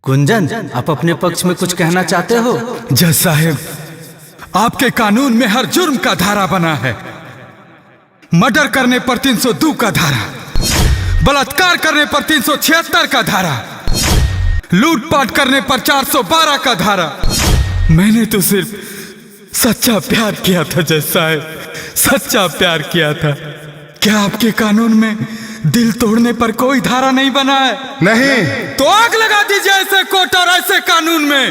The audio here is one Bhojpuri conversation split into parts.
कुंजन, आप अपने पक्ष में कुछ कहना चाहते हो? जज साहब, आपके कानून में हर जुर्म का धारा बना है। मर्डर करने पर 302 का धारा, बलात्कार करने पर 376 का धारा, लूटपाट करने पर 412 का धारा। मैंने तो सिर्फ सच्चा प्यार किया था जज साहब, सच्चा प्यार किया था। क्या आपके कानून में दिल तोड़ने पर कोई धारा नहीं बना है? नहीं। तो आग लगा दीजिए ऐसे कोर्ट और ऐसे कानून में।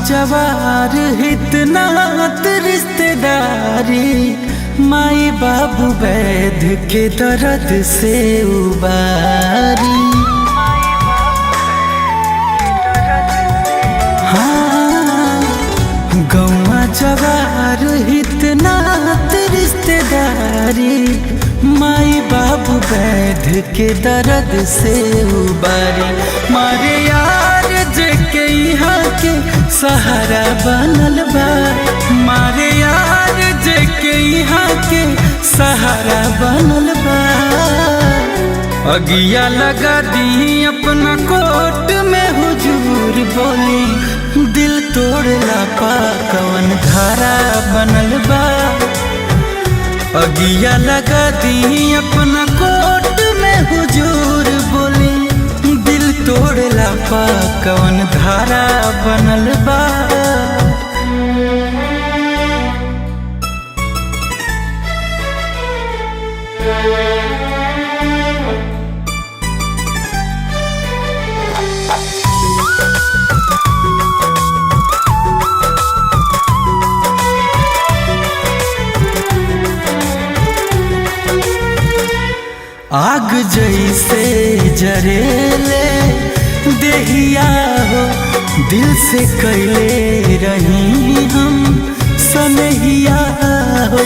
जवार इतना रिश्तेदारी, माई बाबू वैध के दर्द से उबारी। हाँ, गौवा जवार इतना रिश्तेदारी, माई बाबू वैध के दर्द से उबारी। मारे यार जेके यहाँ के सहारा बनल बा, मारे यार जेके यहाँ के सहारा बनल बा। अगिया लगा दी अपना कोर्ट में हुजूर बोली, दिल तोड़ला पा कवन धारा बनल बा। अगिया लगा दी अपना कोर्ट में हुजूर बोली, दिल तोड़ला पा कवन धारा बनल बा। आग जैसे जरेले देहिया हो, दिल से कैले रही हम सनहिया हो।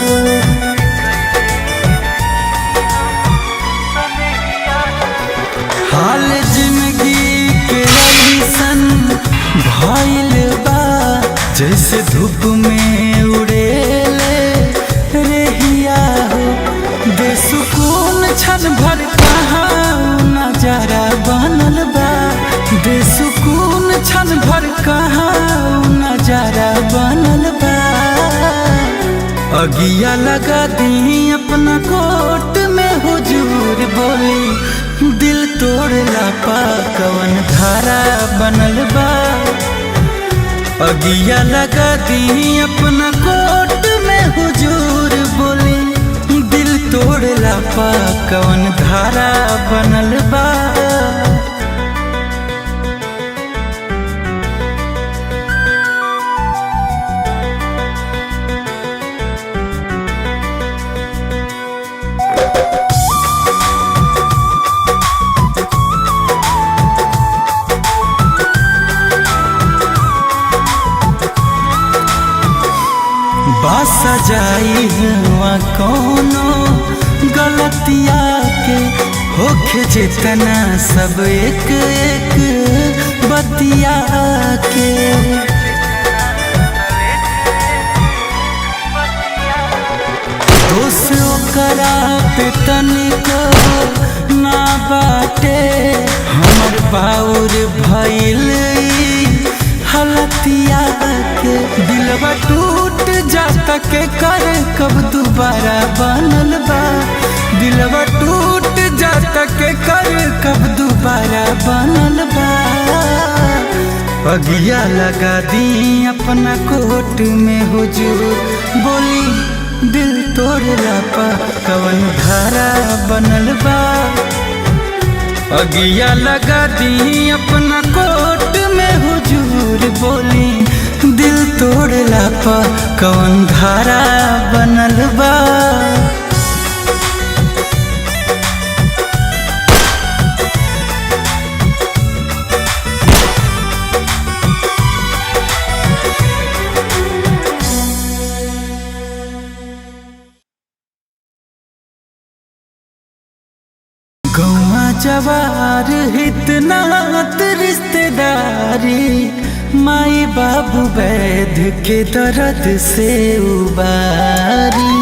हाल जिंदगी के ऐसन भइल बा, जैसे धूप में उड़ेले रेहिया हो। बेसुकून क्षण भर कहाँ नजारा बनल बा, बेसुकून क्षण भर कहाँ नजारा बनल बा। अगिया लगा दी अपना कोर्ट में हुजूर बोली, दिल तोड़ला पा कवन धारा बनल बा। अगिया लगा दी अपना कोर्ट में हुजूर बोली, दिल तोड़ला पा कवन धारा बनल बा। बासा जाई हुआ कोनो गलतिया के, होखे जितना सब एक एक बतिया के। दोष ओकरा पे तनिको ना बाटे, हमर बाउर भइल हलतिया के। दिलवा टूट जाता के कर कब दोबारा बनल बा, दिलवा टूट जाता के कर कब दोबारा बनल बा। अगिया लगा दी अपना कोर्ट में हुजूर बोली, दिल तोड़ला पा कवन धारा बनल बा। अगिया लगा दी अपना कोर्ट में हुजूर बोली, दिल तोड़ला पा कौन धारा बनल बा। गौवा जवार हितनात रिश्तेदारी, माई बाबू वैध के दर्द से उबारी।